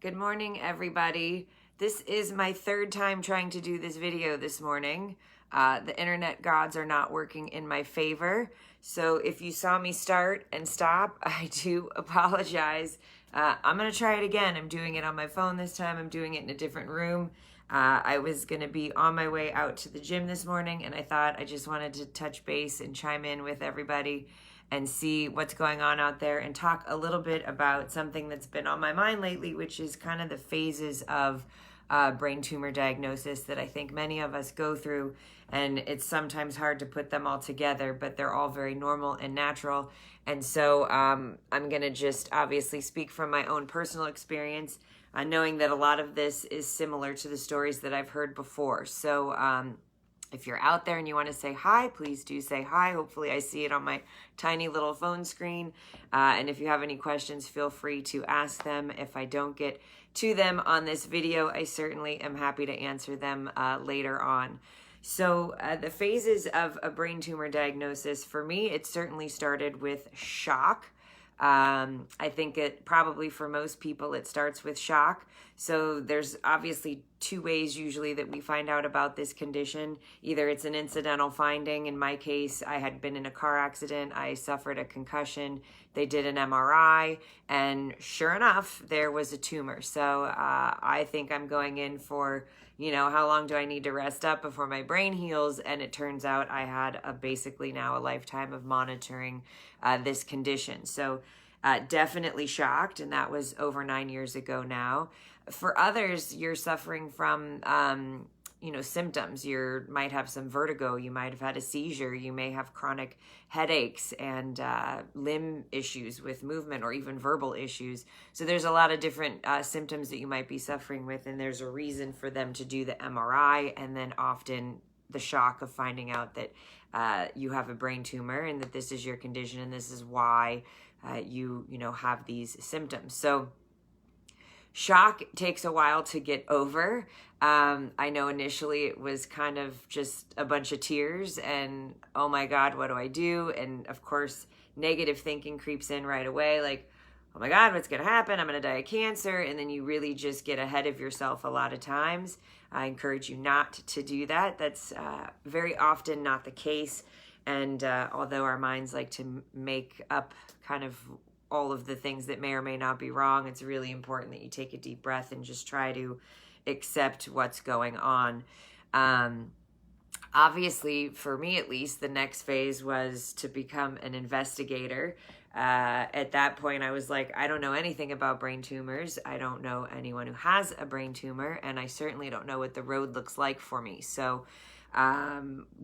Good morning, everybody. This is my third time trying to do this video this morning. The internet gods are not working in my favor. So if you saw me start and stop, I do apologize. I'm going to try it again. I'm doing it on my phone this time. I'm doing it in a different room. I was going to be on my way out to the gym this morning, and I thought I just wanted to touch base and chime in with everybody and see what's going on out there and talk a little bit about something that's been on my mind lately, which is kind of the phases of brain tumor diagnosis that I think many of us go through. And it's sometimes hard to put them all together, but they're all very normal and natural. And so I'm going to just obviously speak from my own personal experience, knowing that a lot of this is similar to the stories that I've heard before. So if you're out there and you want to say hi, please do say hi. Hopefully I see it on my tiny little phone screen. And if you have any questions, feel free to ask them. If I don't get to them on this video, I certainly am happy to answer them later on. So the phases of a brain tumor diagnosis, for me, it certainly started with shock. I think it probably for most people, it starts with shock. So there's obviously two ways usually that we find out about this condition. Either it's an incidental finding. In my case, I had been in a car accident. I suffered a concussion. They did an MRI, and sure enough, there was a tumor. So I think I'm going in for, how long do I need to rest up before my brain heals? And it turns out I had basically now a lifetime of monitoring this condition. So definitely shocked, and that was over 9 years ago now. For others, you're suffering from, symptoms. You might have some vertigo. You might have had a seizure. You may have chronic headaches and limb issues with movement or even verbal issues. So there's a lot of different symptoms that you might be suffering with, and there's a reason for them to do the MRI, and then often the shock of finding out that you have a brain tumor and that this is your condition and this is why you have these symptoms. So shock takes a while to get over. I know initially it was kind of just a bunch of tears and, oh my God, what do I do? And of course, negative thinking creeps in right away. Like, oh my God, what's going to happen? I'm going to die of cancer. And then you really just get ahead of yourself a lot of times. I encourage you not to do that. That's very often not the case. And although our minds like to make up kind of all of the things that may or may not be wrong, it's really important that you take a deep breath and just try to accept what's going on. Obviously, for me at least, the next phase was to become an investigator. At that point, I was like, I don't know anything about brain tumors. I don't know anyone who has a brain tumor, and I certainly don't know what the road looks like for me. So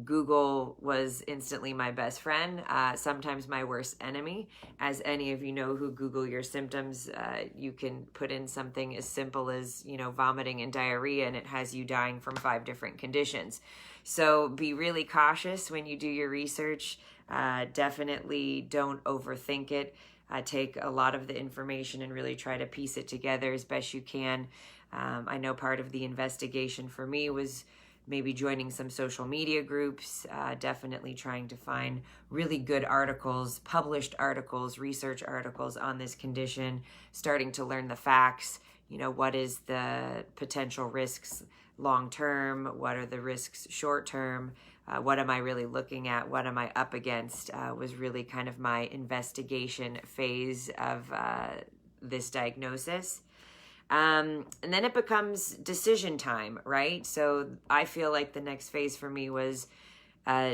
Google was instantly my best friend, sometimes my worst enemy. As any of you know who Google your symptoms, you can put in something as simple as, vomiting and diarrhea, and it has you dying from 5 different conditions. So be really cautious when you do your research. Definitely don't overthink it. Take a lot of the information and really try to piece it together as best you can. I know part of the investigation for me was maybe joining some social media groups, definitely trying to find really good articles, published articles, research articles on this condition, starting to learn the facts. What is the potential risks long-term? What are the risks short-term? What am I really looking at? What am I up against? Was really kind of my investigation phase of this diagnosis. And then it becomes decision time, right? So I feel like the next phase for me was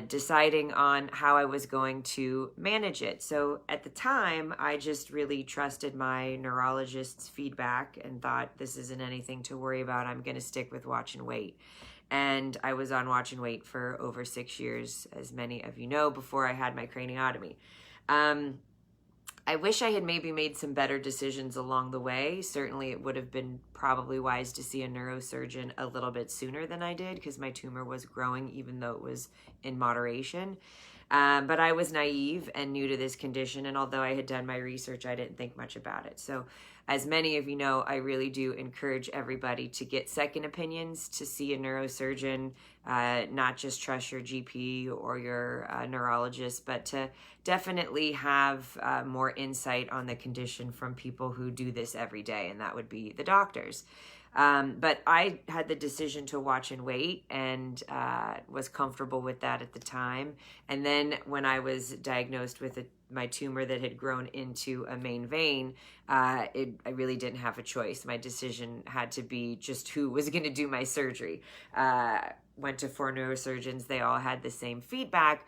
deciding on how I was going to manage it. So at the time, I just really trusted my neurologist's feedback and thought, this isn't anything to worry about. I'm going to stick with watch and wait. And I was on watch and wait for over 6 years, as many of you know, before I had my craniotomy. I wish I had maybe made some better decisions along the way. Certainly it would have been probably wise to see a neurosurgeon a little bit sooner than I did because my tumor was growing even though it was in moderation. But I was naive and new to this condition, and although I had done my research, I didn't think much about it. So as many of you know, I really do encourage everybody to get second opinions, to see a neurosurgeon, not just trust your GP or your neurologist, but to definitely have more insight on the condition from people who do this every day, and that would be the doctors. But I had the decision to watch and wait, and was comfortable with that at the time. And then when I was diagnosed with my tumor that had grown into a main vein, I really didn't have a choice. My decision had to be just who was going to do my surgery. Went to 4 neurosurgeons. They all had the same feedback.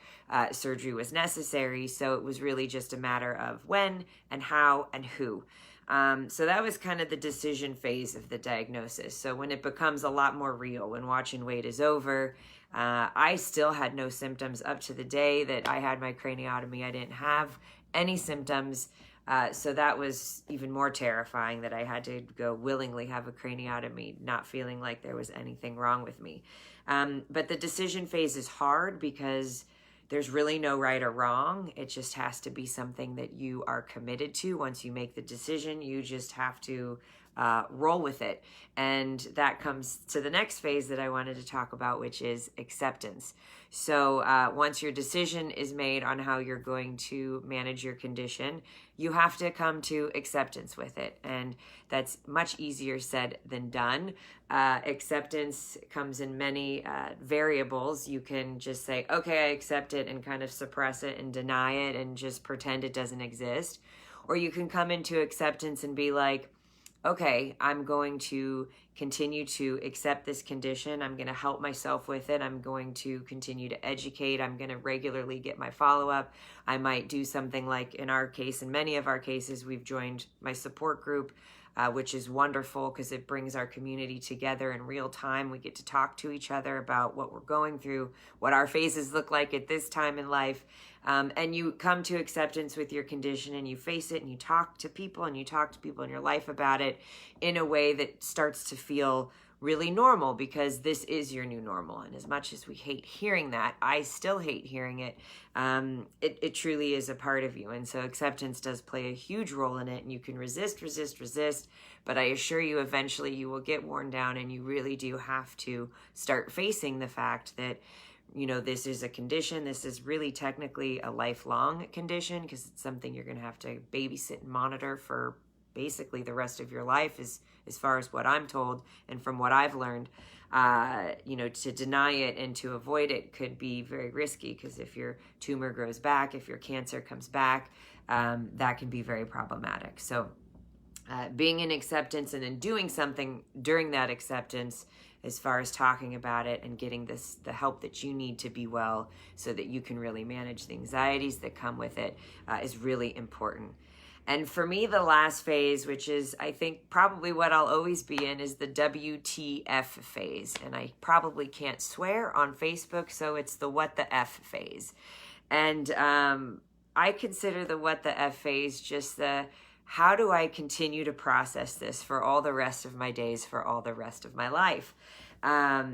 Surgery was necessary. So it was really just a matter of when and how and who. So that was kind of the decision phase of the diagnosis. So when it becomes a lot more real, when watch and wait is over, I still had no symptoms up to the day that I had my craniotomy. I didn't have any symptoms. So that was even more terrifying, that I had to go willingly have a craniotomy, not feeling like there was anything wrong with me. But the decision phase is hard because there's really no right or wrong. It just has to be something that you are committed to. Once you make the decision, you just have to roll with it. And that comes to the next phase that I wanted to talk about, which is acceptance. So once your decision is made on how you're going to manage your condition, you have to come to acceptance with it. And that's much easier said than done. Acceptance comes in many variables. You can just say, okay, I accept it, and kind of suppress it and deny it and just pretend it doesn't exist. Or you can come into acceptance and be like, okay, I'm going to continue to accept this condition. I'm going to help myself with it. I'm going to continue to educate. I'm going to regularly get my follow-up. I might do something like, in our case, in many of our cases, we've joined my support group, which is wonderful because it brings our community together in real time. We get to talk to each other about what we're going through, what our phases look like at this time in life. And you come to acceptance with your condition, and you face it, and you talk to people, and you talk to people in your life about it in a way that starts to feel really normal, because this is your new normal. And as much as we hate hearing that, I still hate hearing it. It truly is a part of you. And so acceptance does play a huge role in it, and you can resist, but I assure you eventually you will get worn down, and you really do have to start facing the fact that, you know, this is a condition. This is really technically a lifelong condition, because it's something you're going to have to babysit and monitor for basically the rest of your life, as far as what I'm told and from what I've learned. You know, to deny it and to avoid it could be very risky, because if your tumor grows back, if your cancer comes back, that can be very problematic. So being in acceptance and then doing something during that acceptance, as far as talking about it and getting the help that you need to be well, so that you can really manage the anxieties that come with it, is really important. And for me, the last phase, which is, I think, probably what I'll always be in, is the WTF phase. And I probably can't swear on Facebook, so it's the what the F phase. And I consider the what the F phase just the, how do I continue to process this for all the rest of my days, for all the rest of my life?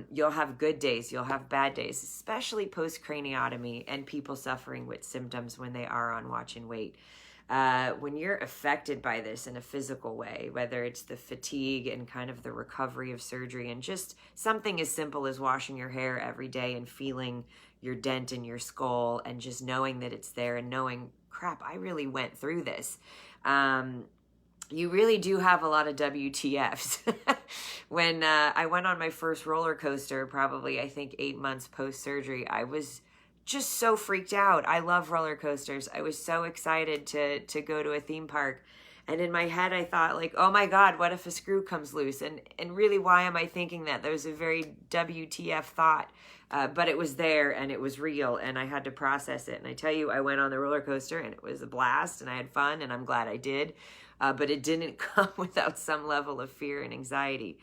You'll have good days, you'll have bad days, especially post-craniotomy and people suffering with symptoms when they are on watch and wait. When you're affected by this in a physical way, whether it's the fatigue and kind of the recovery of surgery, and just something as simple as washing your hair every day and feeling your dent in your skull and just knowing that it's there and knowing, crap, I really went through this. You really do have a lot of WTFs. When I went on my first roller coaster, probably I think 8 months post-surgery, I was just so freaked out. I love roller coasters. I was so excited to go to a theme park. And in my head, I thought, like, oh my God, what if a screw comes loose? And really, why am I thinking that? That was a very WTF thought. But it was there, and it was real, and I had to process it. And I tell you, I went on the roller coaster, and it was a blast, and I had fun, and I'm glad I did. But it didn't come without some level of fear and anxiety.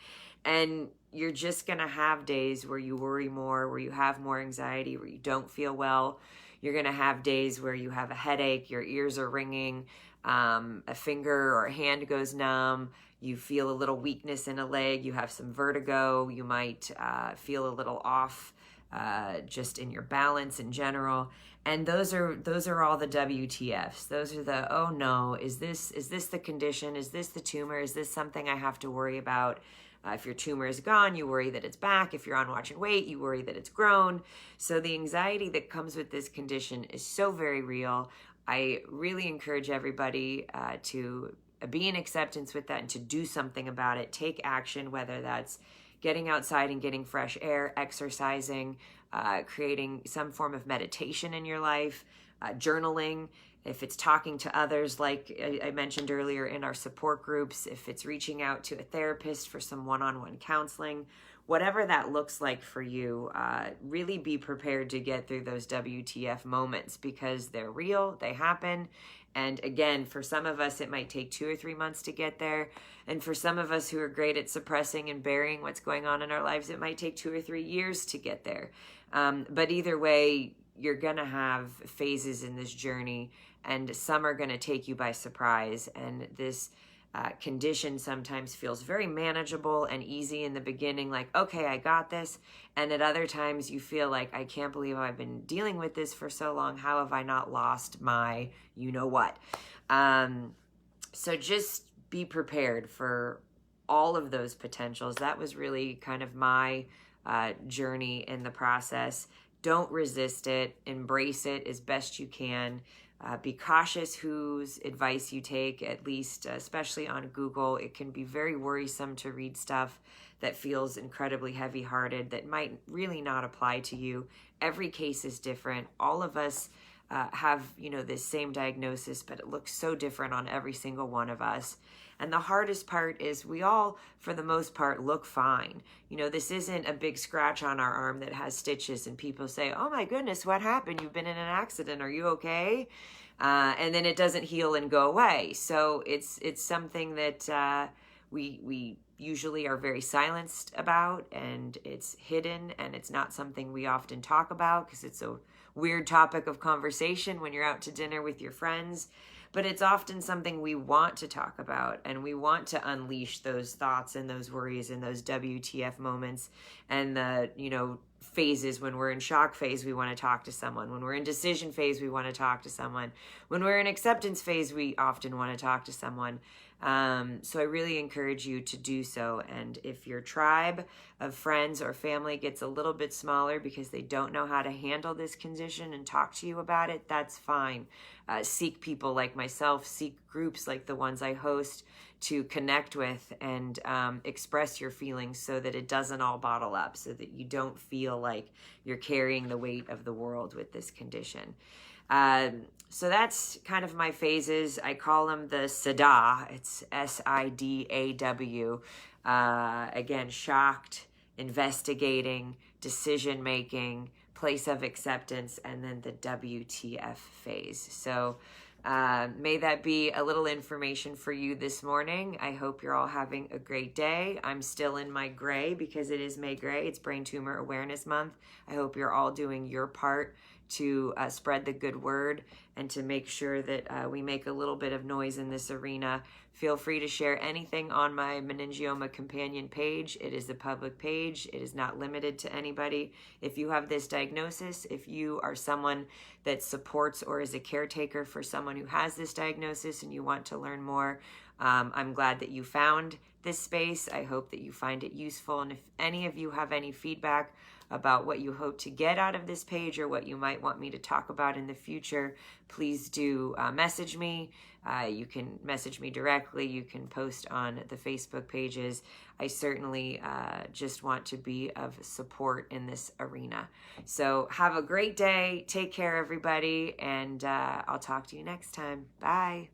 And you're just going to have days where you worry more, where you have more anxiety, where you don't feel well. You're going to have days where you have a headache, your ears are ringing, a finger or a hand goes numb, you feel a little weakness in a leg, you have some vertigo, you might feel a little off just in your balance in general. And those are all the WTFs. Those are the, oh no, is this the condition? Is this the tumor? Is this something I have to worry about? If your tumor is gone, you worry that it's back. If you're on watch and wait, you worry that it's grown. So the anxiety that comes with this condition is so very real. I really encourage everybody to be in acceptance with that and to do something about it. Take action, whether that's getting outside and getting fresh air, exercising, creating some form of meditation in your life, journaling. If it's talking to others, like I mentioned earlier in our support groups, if it's reaching out to a therapist for some one-on-one counseling, whatever that looks like for you, really be prepared to get through those WTF moments because they're real, they happen. And again, for some of us, it might take 2 or 3 months to get there. And for some of us who are great at suppressing and burying what's going on in our lives, it might take 2 or 3 years to get there. But either way, you're going to have phases in this journey, and some are going to take you by surprise. And this condition sometimes feels very manageable and easy in the beginning, like, okay, I got this. And at other times you feel like, I can't believe I've been dealing with this for so long. How have I not lost my you-know-what? So just be prepared for all of those potentials. That was really kind of my journey in the process. Don't resist it. Embrace it as best you can. Be cautious whose advice you take, at least, especially on Google. It can be very worrisome to read stuff that feels incredibly heavy-hearted that might really not apply to you. Every case is different. All of us have, this same diagnosis, but it looks so different on every single one of us. And the hardest part is we all, for the most part, look fine. This isn't a big scratch on our arm that has stitches and people say, oh my goodness, what happened? You've been in an accident. Are you okay? And then it doesn't heal and go away. So it's something that we usually are very silenced about, and it's hidden, and it's not something we often talk about because it's a weird topic of conversation when you're out to dinner with your friends. But it's often something we want to talk about, and we want to unleash those thoughts and those worries and those WTF moments and the, phases. When we're in shock phase, we want to talk to someone. When we're in decision phase, we want to talk to someone. When we're in acceptance phase, we often want to talk to someone. So I really encourage you to do so. And if your tribe of friends or family gets a little bit smaller because they don't know how to handle this condition and talk to you about it, that's fine. Seek people like myself, seek groups like the ones I host to connect with and express your feelings so that it doesn't all bottle up, so that you don't feel like you're carrying the weight of the world with this condition. So that's kind of my phases. I call them the SIDAW. It's SIDAW. Again, shocked, investigating, decision-making, place of acceptance, and then the WTF phase. So may that be a little information for you this morning. I hope you're all having a great day. I'm still in my gray because it is May Gray. It's Brain Tumor Awareness Month. I hope you're all doing your part to spread the good word and to make sure that we make a little bit of noise in this arena. Feel free to share anything on my meningioma companion page. It is a public page. It is not limited to anybody. If you have this diagnosis, if you are someone that supports or is a caretaker for someone who has this diagnosis and you want to learn more, I'm glad that you found this space. I hope that you find it useful. And if any of you have any feedback about what you hope to get out of this page or what you might want me to talk about in the future, please do message me. You can message me directly. You can post on the Facebook pages. I certainly just want to be of support in this arena. So have a great day. Take care, everybody, and I'll talk to you next time. Bye.